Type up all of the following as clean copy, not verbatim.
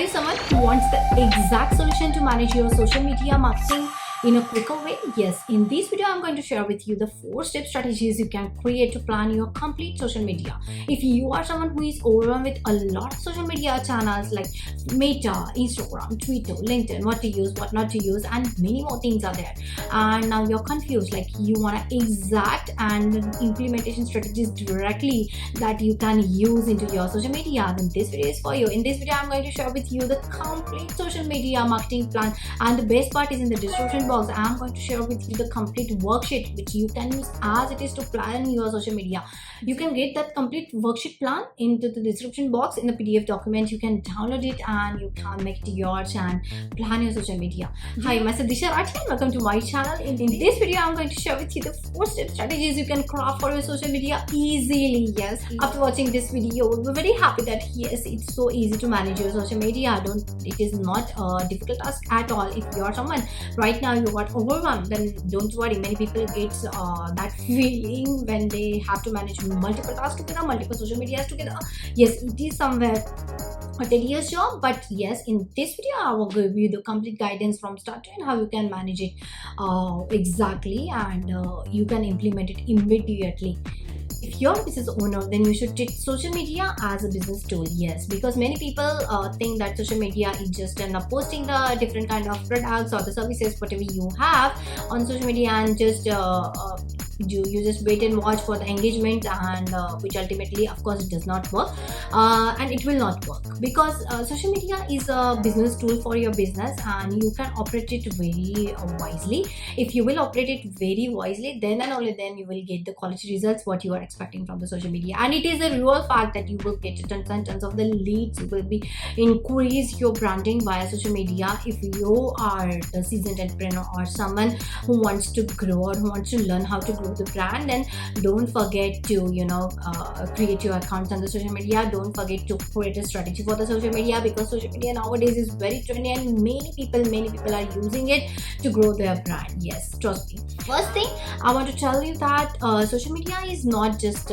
Are you someone who wants the exact solution to manage your social media marketing in a quicker way? Yes, in this video I'm going to share with you the 4-step strategies you can create to plan your complete social media. If you are someone who is overwhelmed with a lot of social media channels like Meta, Instagram, Twitter, LinkedIn, what to use, what not to use, and many more things are there, and now you're confused, like you want to exact and implementation strategies directly that you can use into your social media, then this video is for you. In this video I'm going to share with you the complete social media marketing plan, and the best part is in the description box. I'm going to share with you the complete worksheet which you can use as it is to plan your social media. You can get that complete worksheet plan into the description box in the PDF document. You can download it and you can make it yours and plan your social media. Hi, myself Disha Rathi and welcome to my channel. In this video I'm going to share with you the 4-step strategies you can craft for your social media easily. Yes, after watching this video we're very happy that yes, it's so easy to manage your social media. It is not a difficult task at all. If you are someone right now you got overwhelmed, then don't worry. Many people get that feeling when they have to manage multiple tasks together, multiple social medias together. Yes, it is somewhere a tedious job, but yes, in this video I will give you the complete guidance from start to end how you can manage it exactly, and you can implement it immediately. If you're a business owner, then you should treat social media as a business tool. Yes, because many people think that social media is just posting the different kind of products or the services whatever you have on social media, and just you just wait and watch for the engagement, and which ultimately of course it does not work, and it will not work, because social media is a business tool for your business and you can operate it very wisely. If you will operate it very wisely, then and only then you will get the quality results what you are expecting from the social media. And it is a real fact that you will get tons and tons of the leads. You will be increase your branding via social media. If you are the seasoned entrepreneur or someone who wants to grow or who wants to learn how to grow the brand, then don't forget to create your accounts on the social media. Don't forget to create a strategy for the social media, because social media nowadays is very trendy and many people are using it to grow their brand. Yes, trust me. First thing I want to tell you that social media is not just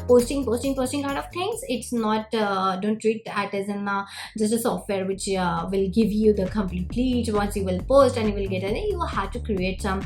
posting kind of things. It's not don't treat that as in just a software which will give you the complete lead once you will post and you will get it. You have to create some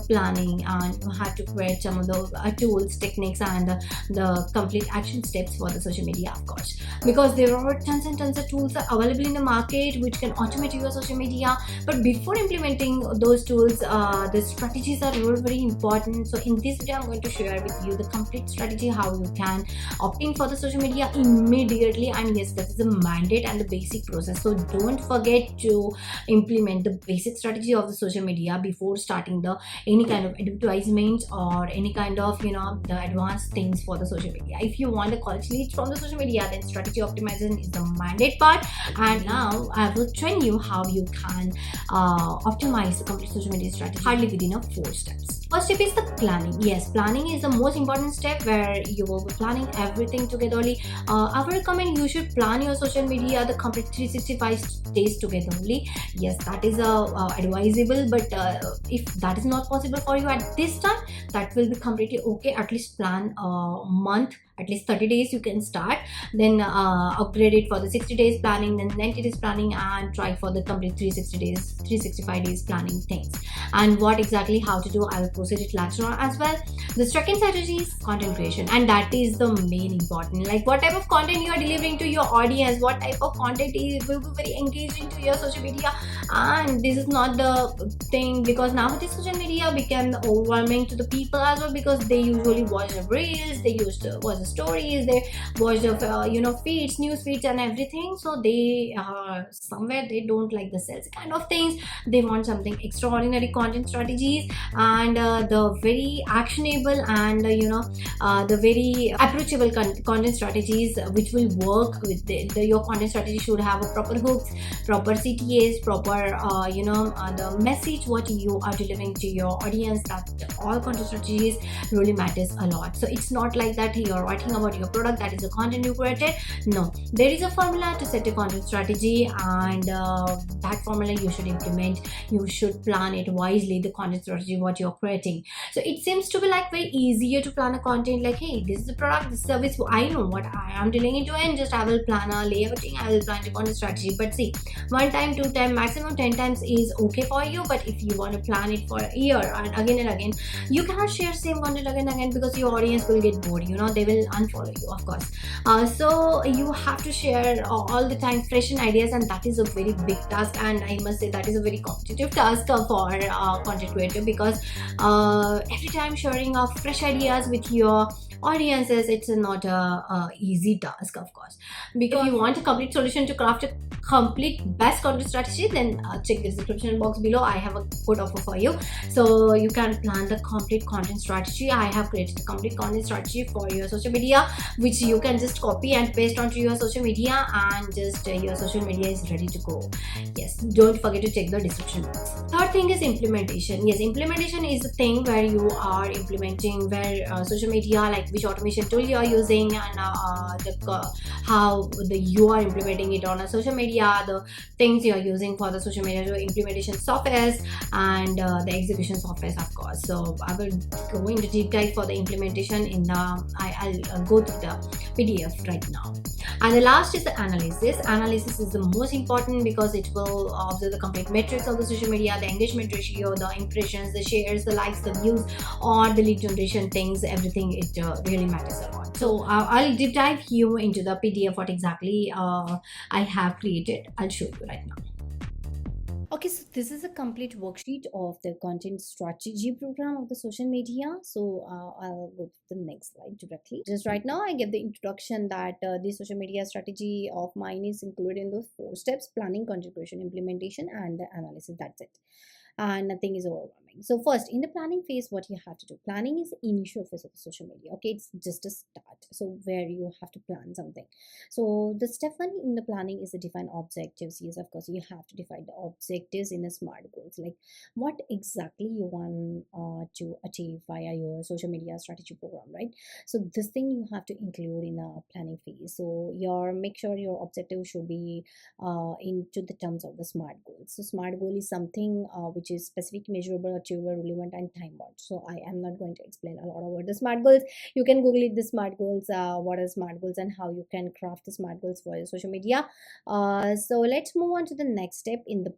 planning, and you have to create some of the tools, techniques, and the complete action steps for the social media, of course, because there are tons and tons of tools available in the market which can automate your social media. But before implementing those tools, the strategies are very, very important. So in this video I'm going to share with you the complete strategy how you can opt in for the social media immediately. And yes, that is a mandate and the basic process, so don't forget to implement the basic strategy of the social media before starting the any kind of advertisement or any kind of the advanced things for the social media. If you want the quality leads from the social media, then strategy optimization is the mandate part. And now I will train you how you can optimize the complete social media strategy hardly within 4 steps. First step is the planning. Yes, planning is the most important step, where you will be planning everything togetherly. I would recommend you should plan your social media the complete 365 days togetherly. Yes, that is advisable, but if that is not possible for you at this time, that will be completely okay. At least plan a month, at least 30 days you can start, then upgrade it for the 60 days planning, then 90 days planning, and try for the complete 365 days planning things. And what exactly how to do, I will proceed it later on as well. The second strategy is content creation, and that is the main important. Like what type of content you are delivering to your audience, what type of content will be very engaging to your social media. And this is not the thing, because nowadays social media became overwhelming to the people as well, because they usually watch the reels, they used to watch the stories, they watch the feeds, news feeds and everything. So they somewhere they don't like the sales kind of things. They want something extraordinary content strategies, and the very actionable and the very approachable content strategies which will work with your content strategy should have a proper hooks, proper CTAs, proper the message what you are delivering to your audience. That all content strategies really matters a lot. So it's not like that your writing about your product, that is the content you created. No, there is a formula to set a content strategy, and that formula you should implement. You should plan it wisely, the content strategy what you're creating. So it seems to be like very easier to plan a content, like, hey, this is the product, this service, I know what I am dealing into, and just I will plan a layouting, I will plan the content strategy. But see, one time, two time, maximum 10 times is okay for you. But if you want to plan it for a year and again, you cannot share same content again and again, because your audience will get bored, they will unfollow you, of course. So you have to share all the time fresh ideas, and that is a very big task, and I must say that is a very competitive task for content creator, because every time sharing of fresh ideas with your audiences, it's not a easy task, of course. Because if you want a complete solution to craft a complete best content strategy, then check the description box below. I have a good offer for you, so you can plan the complete content strategy. I have created a complete content strategy for your social media, which you can just copy and paste onto your social media, and just your social media is ready to go. Yes, don't forget to check the description box. Third thing is implementation. Yes, implementation is the thing where you are implementing, where social media, like which automation tool you are using, and how you are implementing it on a social media, the things you are using for the social media implementation softwares, and the execution softwares, of course. So I will go into deep dive for the implementation in the I'll go through the PDF right now. And the last is the analysis. Analysis is the most important, because it will observe the complete metrics of the social media, the engagement ratio, the impressions, the shares, the likes, the views, or the lead generation things, everything. It really matters a lot. So I'll deep dive you into the PDF what exactly I have created. I'll show you right now. Okay, so this is a complete worksheet of the content strategy program of the social media. So I'll go to the next slide directly. Just right now, I give the introduction that the social media strategy of mine is included in those 4 steps: planning, content creation, implementation, and the analysis. That's it. And nothing is overwhelming. So first, in the planning phase, what you have to do, planning is the initial phase of the social media. Okay, it's just a start, so where you have to plan something. So the step one in the planning is to define objectives. Yes, of course, you have to define the objectives in a smart goals, like what exactly you want to achieve via your social media strategy program, right? So this thing you have to include in the planning phase. So your make sure your objective should be into the terms of the smart goals. So smart goal is something which is specific, measurable, achievable, relevant, and time bound. So I am not going to explain a lot about the smart goals. You can google it, the smart goals, what are smart goals, and how you can craft the smart goals for your social media. So let's move on to the next step in the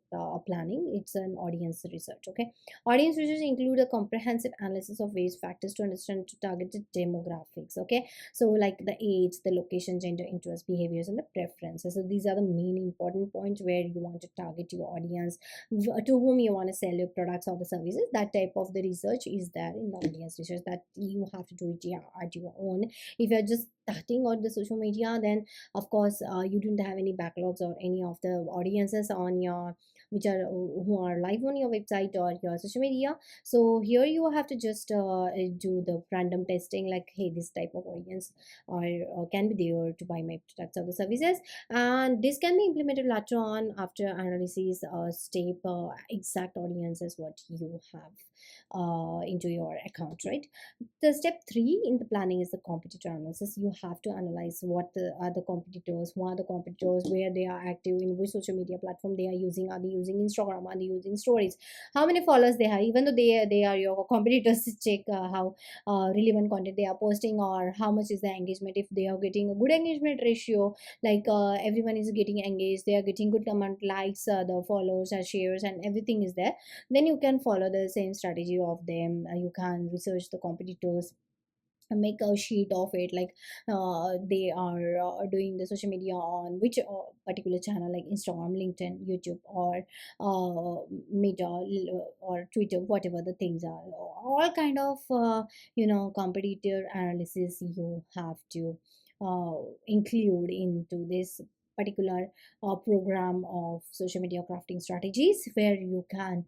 planning. It's an audience research. Okay, audience research include a comprehensive analysis of various factors to understand to targeted demographics. Okay, so like the age, the location, gender, interest, behaviors, and the preferences. So these are the main important points where you want to target your audience, to whom you want to sell your products or the services. That type of the research is there in the audience research, that you have to do it, yeah, at your own. If you're just starting on the social media, then of course you don't have any backlogs or any of the audiences on your which are who are live on your website or your social media. So here you have to just do the random testing, like, hey, this type of audience or can be there to buy my products or the services, and this can be implemented later on after analysis step exact audiences what you have into your account, right? The step 3 in the planning is the competitor analysis. You have to analyze what the other competitors, who are the competitors, where they are active, in which social media platform they are using. Are they using Instagram? Are they using stories? How many followers they have? Even though they are your competitors, check how relevant content they are posting, or how much is the engagement. If they are getting a good engagement ratio, like everyone is getting engaged, they are getting good comment, likes, the followers and shares, and everything is there, then you can follow the same strategy of them. You can research the competitors and make a sheet of it, like they are doing the social media on which particular channel, like Instagram, LinkedIn, YouTube, or Meta, or Twitter, whatever the things are. All kind of competitor analysis you have to include into this particular program of social media crafting strategies, where you can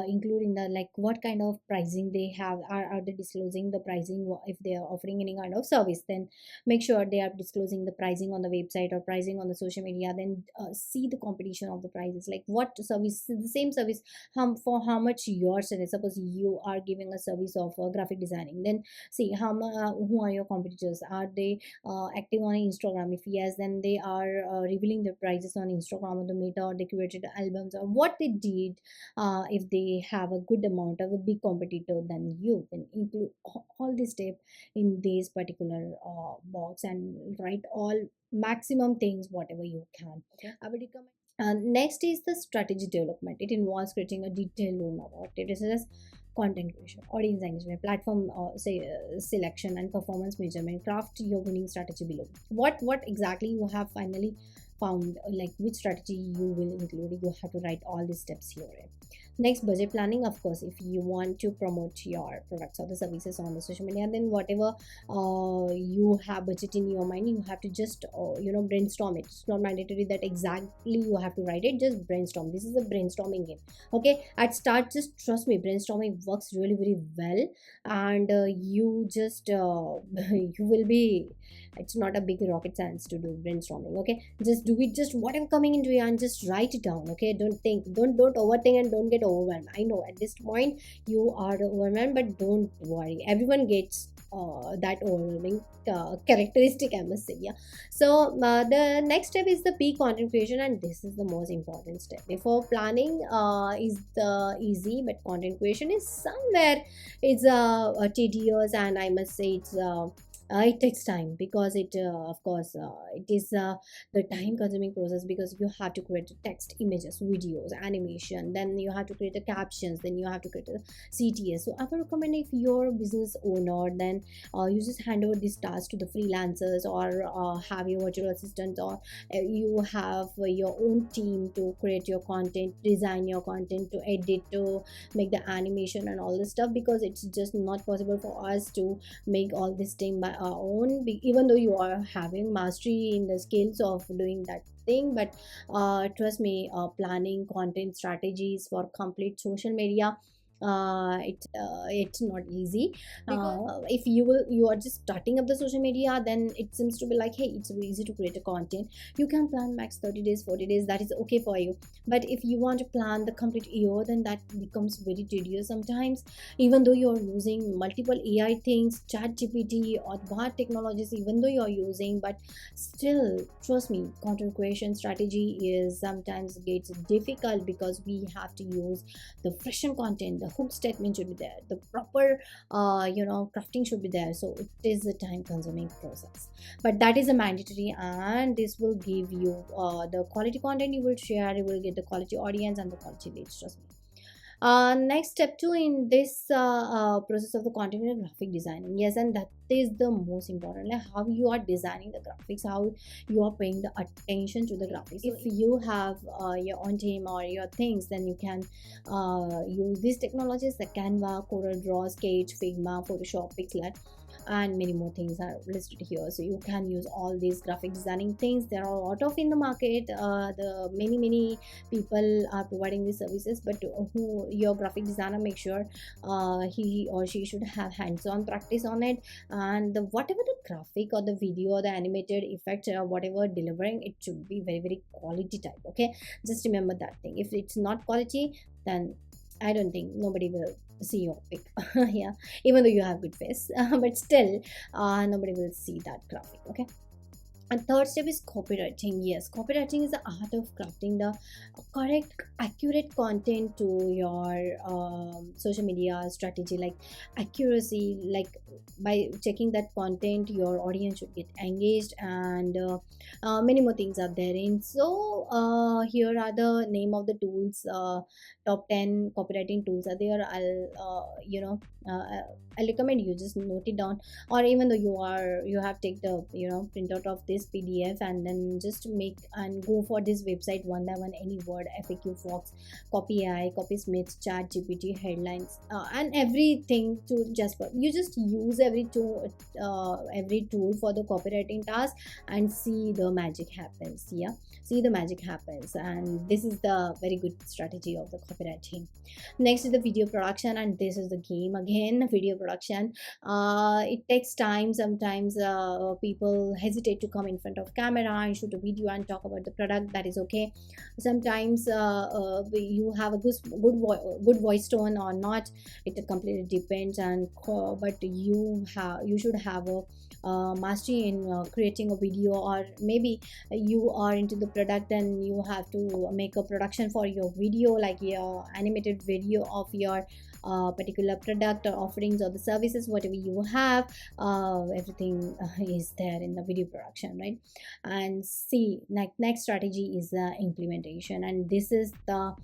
include in the like what kind of pricing they have. Are they disclosing the pricing? If they are offering any kind of service, then make sure they are disclosing the pricing on the website or pricing on the social media. Then see the competition of the prices, like what service, the same service, for how much your service. Suppose you are giving a service of graphic designing, then see who are your competitors. Are they active on Instagram? If yes, then they are revealing their prices on Instagram or the Meta, or they created albums, or what they did. If they have a good amount of a big competitor than you, then include all this step in this particular box, and write all maximum things whatever you can. Okay, I would recommend. Next is the strategy development. It involves creating a detailed roadmap about it. This is content creation, audience engagement, platform selection, and performance measurement. Craft your winning strategy below. What exactly you have finally found, like which strategy you will include. You have to write all these steps here. Next, budget planning. Of course, if you want to promote your products or the services on the social media, then whatever you have budget in your mind, you have to just brainstorm it. It's not mandatory that exactly you have to write it. Just brainstorm. This is a brainstorming game. Okay, at start, just trust me, brainstorming works really very well. And you just you will be, it's not a big rocket science to do brainstorming. Okay, just do it, just whatever coming into you, and just write it down. Okay, don't think, don't overthink, and don't get overwhelmed. I know at this point you are overwhelmed, but don't worry, everyone gets that overwhelming characteristic, I must say. Yeah, so the next step is the peak content creation, and this is the most important step. Before planning is the easy, but content creation is somewhere, it's tedious, and I must say it takes time, because it of course it is the time consuming process, because you have to create text, images, videos, animation, then you have to create the captions, then you have to create a CTS. So I would recommend, if you're a business owner, then you just hand over this task to the freelancers, or have your virtual assistant, or you have your own team to create your content, design your content, to edit, to make the animation and all this stuff, because it's just not possible for us to make all this thing by our own, even though you are having mastery in the skills of doing that thing. But trust me, planning content strategies for complete social media, it's not easy, because if you are just starting up the social media, then it seems to be like, hey, it's very easy to create a content. You can plan max 30 days, 40 days, that is okay for you. But if you want to plan the complete year, then that becomes very tedious sometimes, even though you're using multiple AI things, chat GPT or bot technologies, even though you're using. But still, trust me, content creation strategy is sometimes gets difficult, because we have to use the freshen content, the hook statement should be there, the proper crafting should be there. So it is a time consuming process, but that is a mandatory, and this will give you the quality content you will share. You will get the quality audience and the quality leads, trust me. Next, step two in this process of the content is graphic designing. Yes, and that is the most important, like how you are designing the graphics, how you are paying the attention to the graphics. If you have your own team or your things, then you can use these technologies like Canva, Corel Draw, Sketch, Figma, Photoshop, Pixlr, and many more things are listed here. So you can use all these graphic designing things. There are a lot of in the market. The many people are providing these services, but who your graphic designer, make sure he or she should have hands-on practice on it, and whatever the graphic or the video or the animated effect or whatever delivering, it should be very very quality type. Okay, just remember that thing. If it's not quality, then I don't think nobody will see your pic. Yeah, even though you have good face, but still nobody will see that graphic. Okay, and third step is copywriting. Yes, copywriting is the art of crafting the correct, accurate content to your social media strategy. Like accuracy, like by checking that content, your audience should get engaged, and many more things are therein. So here are the name of the tools. Top 10 copywriting tools are there. I'll recommend you just note it down, or even though you have take the printout of this this PDF and then just make and go for this website one by one, any word, FAQ, Fox, Copy AI, Copy Smith, Chat GPT, headlines, and everything to just you just use every tool for the copywriting task and see the magic happens. Yeah, see the magic happens, and this is the very good strategy of the copywriting. Next is the video production, and this is the game again. Video production, it takes time. Sometimes people hesitate to come in front of camera and shoot a video and talk about the product. That is okay. Sometimes you have a good voice tone or not, it completely depends. And but you should have a mastery in creating a video, or maybe you are into the product and you have to make a production for your video, like your animated video of your particular product or offerings or the services, whatever you have. Everything is there in the video production, right? And see, next strategy is the implementation, and this is the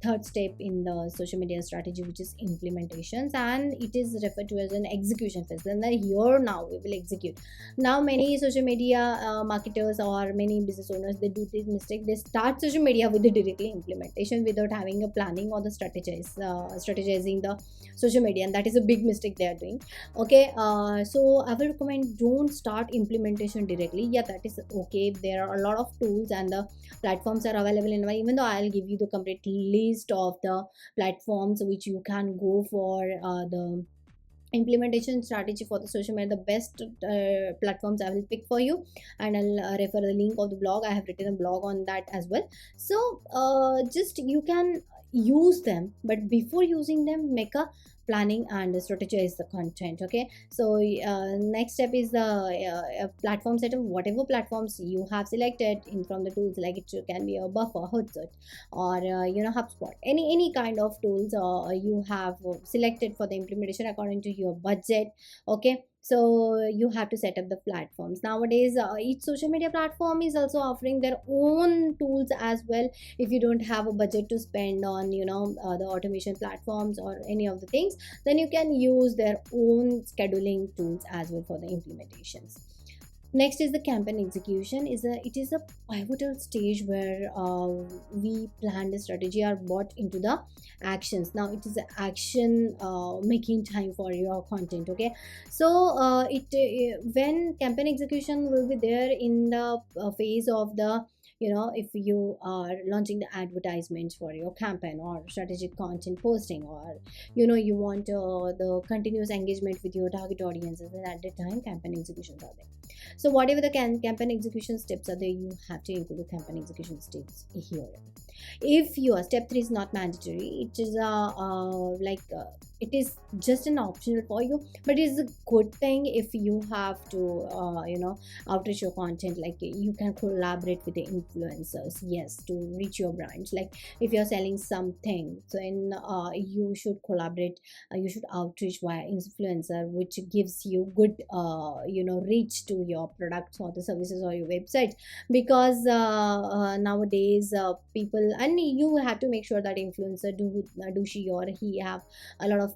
third step in the social media strategy, which is implementations, and it is referred to as an execution phase. And then here now we will execute. Now many social media marketers or many business owners, they do this mistake. They start social media with the directly implementation without having a planning or the strategizing the social media, and that is a big mistake they are doing. Okay, so I will recommend, don't start implementation directly. Yeah, that is okay. There are a lot of tools and the platforms are available in my, even though I'll give you the complete list of the platforms which you can go for the implementation strategy for the social media. The best platforms I will pick for you, and I'll refer the link of the blog. I have written a blog on that as well. So just you can use them, but before using them, make a planning and strategize the content. Okay, so next step is the platform setup. Whatever platforms you have selected in from the tools, like it can be a Buffer, Hootsuite, or HubSpot, any kind of tools you have selected for the implementation according to your budget. Okay, so you have to set up the platforms. Nowadays each social media platform is also offering their own tools as well. If you don't have a budget to spend on the automation platforms or any of the things, then you can use their own scheduling tools as well for the implementations. Next is the campaign execution. It is a pivotal stage where we plan the strategy or bought into the actions. Now it is an action making time for your content. Okay, so when campaign execution will be there in the phase of the if you are launching the advertisements for your campaign or strategic content posting, or you want the continuous engagement with your target audiences, and at that time campaign executions are there. So whatever the campaign execution steps are there, you have to include the campaign execution steps here. If your step 3 is not mandatory, it is it is just an optional for you, but it is a good thing if you have to outreach your content. Like you can collaborate with the influencers, yes, to reach your brands. Like if you're selling something, so you should collaborate, you should outreach via influencer, which gives you good reach to your products or the services or your websites. Because nowadays people, and you have to make sure that influencer do she or he have a lot of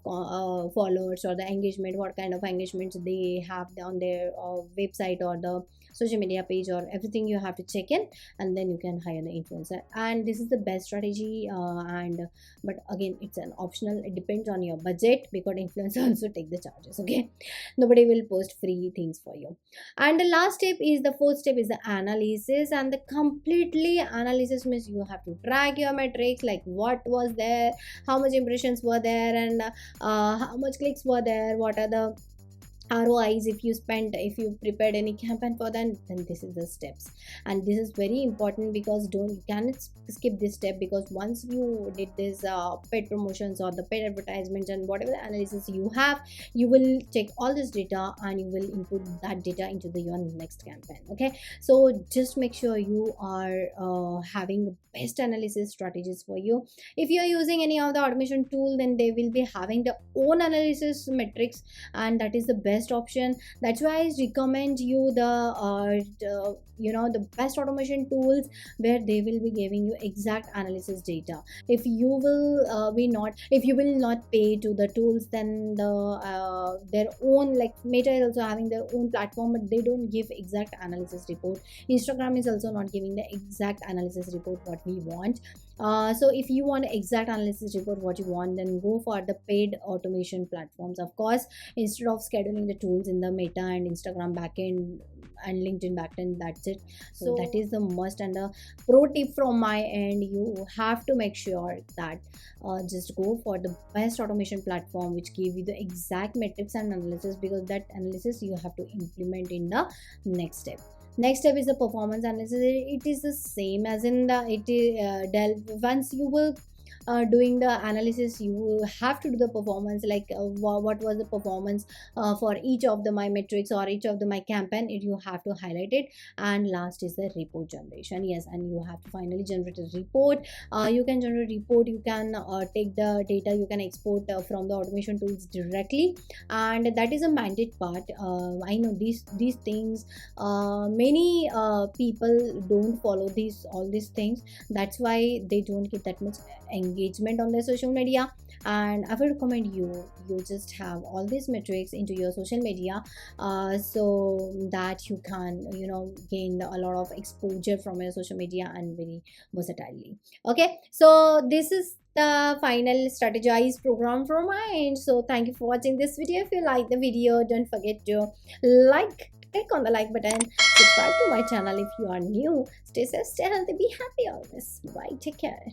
followers, or the engagement, what kind of engagements they have on their website or the social media page, or everything you have to check in, and then you can hire the influencer. And this is the best strategy, but again it's an optional, it depends on your budget, because influencers also take the charges. Okay, nobody will post free things for you. And the last step is the fourth step is the analysis. And the completely analysis means you have to track your metrics, like what was there, how much impressions were there, and how much clicks were there, what are the ROIs if you prepared any campaign for them. Then this is the steps, and this is very important, because you cannot skip this step, because once you did this paid promotions or the paid advertisements and whatever the analysis you have, you will take all this data and you will input that data into your next campaign. Okay, so just make sure you are having best analysis strategies for you. If you are using any of the automation tool, then they will be having their own analysis metrics, and that is the best best option. That's why I recommend you the best automation tools where they will be giving you exact analysis data. If you will not pay to the tools, then their own, like Meta is also having their own platform, but they don't give exact analysis report. Instagram is also not giving the exact analysis report what we want. So if you want exact analysis report what you want, then go for the paid automation platforms, of course, instead of scheduling the tools in the Meta and Instagram backend and LinkedIn backend. That's it. So that is the must. And the pro tip from my end, you have to make sure that just go for the best automation platform which give you the exact metrics and analysis, because that analysis you have to implement in the next step. Next step is the performance analysis. It is the same as in the once you will doing the analysis, you have to do the performance, like what was the performance for each of the my metrics or each of the my campaign. You have to highlight it. And last is the report generation. Yes, and you have to finally generate a report. You can generate a report, you can take the data, you can export from the automation tools directly, and that is a mandate part. I know these things, many people don't follow all these things. That's why they don't get that much engagement on their social media. And I would recommend you just have all these metrics into your social media, so that you can gain a lot of exposure from your social media and very versatilely. Okay, so this is the final strategized program from my end. So thank you for watching this video. If you like the video, don't forget to click on the like button, subscribe to my channel if you are new. Stay safe, stay healthy, be happy always. Bye, take care.